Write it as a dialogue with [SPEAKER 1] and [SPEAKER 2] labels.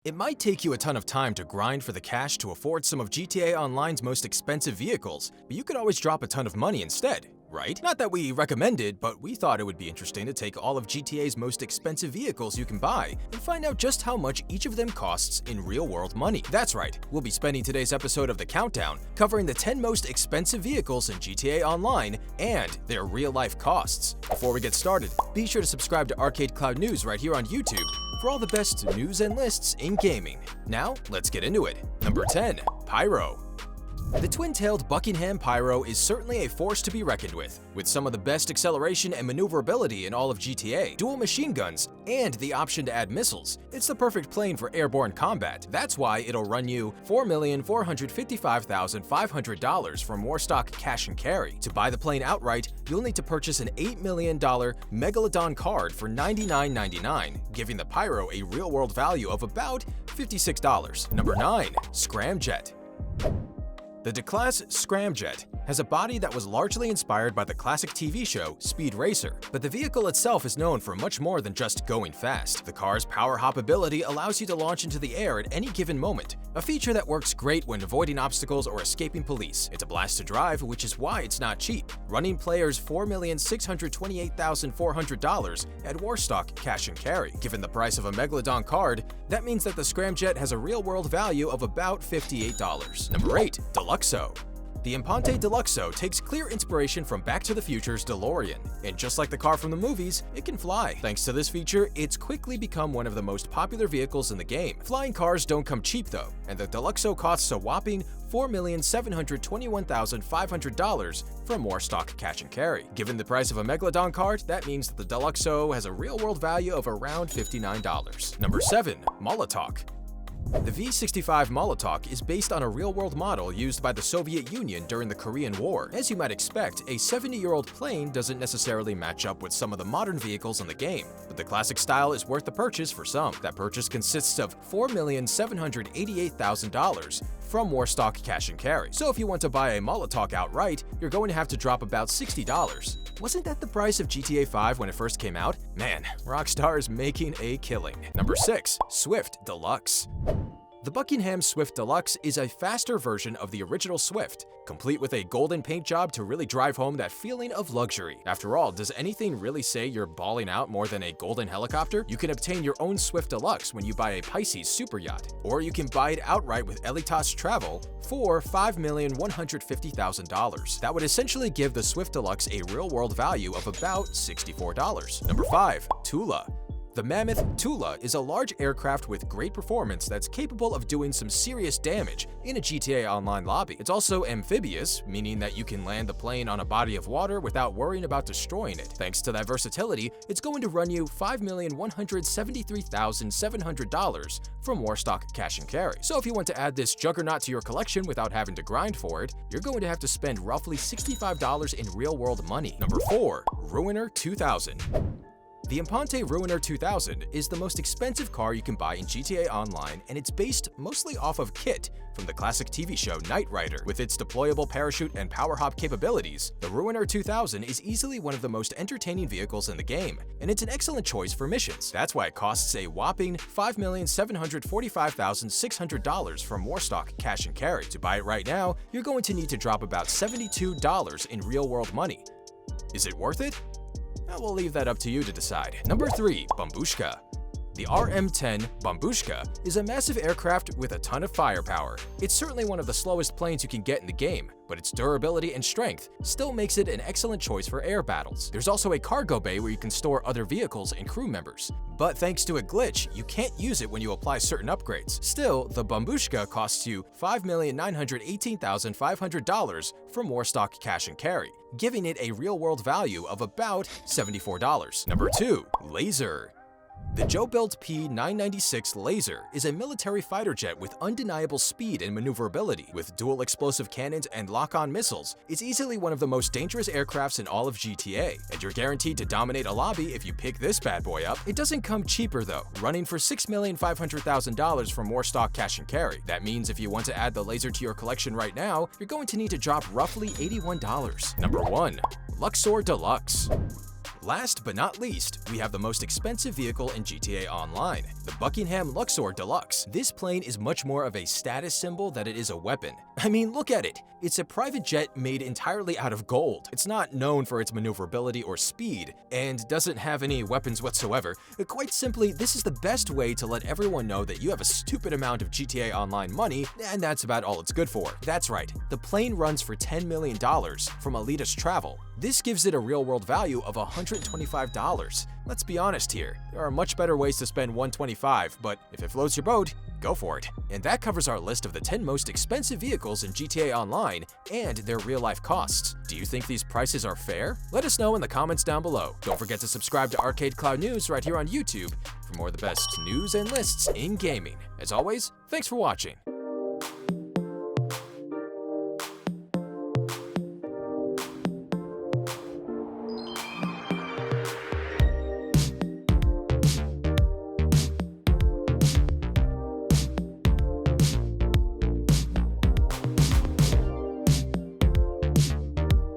[SPEAKER 1] It might take you a ton of time to grind for the cash to afford some of GTA Online's most expensive vehicles, but you could always drop a ton of money instead, right? Not that we recommend it, but we thought it would be interesting to take all of GTA's most expensive vehicles you can buy and find out just how much each of them costs in real-world money. That's right, we'll be spending today's episode of The Countdown covering the 10 most expensive vehicles in GTA Online and their real-life costs. Before we get started, be sure to subscribe to ArcadeCloud News right here on YouTube for all the best news and lists in gaming. Now, let's get into it. Number 10. PYRO. The twin-tailed Buckingham PYRO is certainly a force to be reckoned with some of the best acceleration and maneuverability in all of GTA, dual machine guns, and the option to add missiles. It's the perfect plane for airborne combat. That's why it'll run you $4,455,500 from Warstock Cash and Carry. To buy the plane outright, you'll need to purchase an $8 million Megalodon card for $99.99, giving the PYRO a real-world value of about $56. Number 9. Scramjet. The D-Class Scramjet has a body that was largely inspired by the classic TV show Speed Racer, but the vehicle itself is known for much more than just going fast. The car's power hop ability allows you to launch into the air at any given moment, a feature that works great when avoiding obstacles or escaping police. It's a blast to drive, which is why it's not cheap, running players $4,628,400 at Warstock Cash and Carry. Given the price of a Megalodon card, that means that the Scramjet has a real-world value of about $58. Number 8. DELUXO. The Imponte DELUXO takes clear inspiration from Back to the Future's DeLorean, and just like the car from the movies, it can fly. Thanks to this feature, it's quickly become one of the most popular vehicles in the game. Flying cars don't come cheap though, and the DELUXO costs a whopping $4,721,500 from Warstock Cash and Carry. Given the price of a Megalodon card, that means that the DELUXO has a real-world value of around $59. Number 7. Molotov. The V-65 Molotov is based on a real-world model used by the Soviet Union during the Korean War. As you might expect, a 70-year-old plane doesn't necessarily match up with some of the modern vehicles in the game, but the classic style is worth the purchase for some. That purchase consists of $4,788,000 from Warstock Cash and Carry. So if you want to buy a Molotov outright, you're going to have to drop about $60. Wasn't that the price of GTA 5 when it first came out? Man, Rockstar is making a killing. Number 6. Swift Deluxe. The Buckingham Swift Deluxe is a faster version of the original Swift, complete with a golden paint job to really drive home that feeling of luxury. After all, does anything really say you're balling out more than a golden helicopter? You can obtain your own Swift Deluxe when you buy a Pisces super yacht, or you can buy it outright with Elitas Travel for $5,150,000. That would essentially give the Swift Deluxe a real-world value of about $64. Number 5. Tula. The Mammoth Tula is a large aircraft with great performance that's capable of doing some serious damage in a GTA Online lobby. It's also amphibious, meaning that you can land the plane on a body of water without worrying about destroying it. Thanks to that versatility, it's going to run you $5,173,700 from Warstock Cash and Carry. So if you want to add this juggernaut to your collection without having to grind for it, you're going to have to spend roughly $65 in real-world money. Number 4. Ruiner 2000. The Imponte Ruiner 2000 is the most expensive car you can buy in GTA Online, and it's based mostly off of Kit from the classic TV show Knight Rider. With its deployable parachute and power hop capabilities, the Ruiner 2000 is easily one of the most entertaining vehicles in the game, and it's an excellent choice for missions. That's why it costs a whopping $5,745,600 from Warstock Cash and Carry. To buy it right now, you're going to need to drop about $72 in real-world money. Is it worth it? We'll leave that up to you to decide. Number 3. Bombushka. The RM-10 Bombushka is a massive aircraft with a ton of firepower. It's certainly one of the slowest planes you can get in the game, but its durability and strength still makes it an excellent choice for air battles. There's also a cargo bay where you can store other vehicles and crew members, but thanks to a glitch, you can't use it when you apply certain upgrades. Still, the Bombushka costs you $5,918,500 from Warstock Cash and Carry, giving it a real-world value of about $74. Number 2. Lazer. The Joe-built P-996 Lazer is a military fighter jet with undeniable speed and maneuverability. With dual explosive cannons and lock-on missiles, it's easily one of the most dangerous aircrafts in all of GTA, and you're guaranteed to dominate a lobby if you pick this bad boy up. It doesn't come cheaper though, running for $6,500,000 from Warstock Cash and Carry. That means if you want to add the Lazer to your collection right now, you're going to need to drop roughly $81. Number 1. Luxor Deluxe. Last but not least, we have the most expensive vehicle in GTA Online, the Buckingham Luxor Deluxe. This plane is much more of a status symbol than it is a weapon. I mean, look at it. It's a private jet made entirely out of gold. It's not known for its maneuverability or speed, and doesn't have any weapons whatsoever. Quite simply, this is the best way to let everyone know that you have a stupid amount of GTA Online money, and that's about all it's good for. That's right, the plane runs for $10 million from Elitist Travel. This gives it a real-world value of $125. Let's be honest here, there are much better ways to spend $125, but if it floats your boat, go for it. And that covers our list of the 10 most expensive vehicles in GTA Online and their real-life costs. Do you think these prices are fair? Let us know in the comments down below. Don't forget to subscribe to ArcadeCloud News right here on YouTube for more of the best news and lists in gaming. As always, thanks for watching.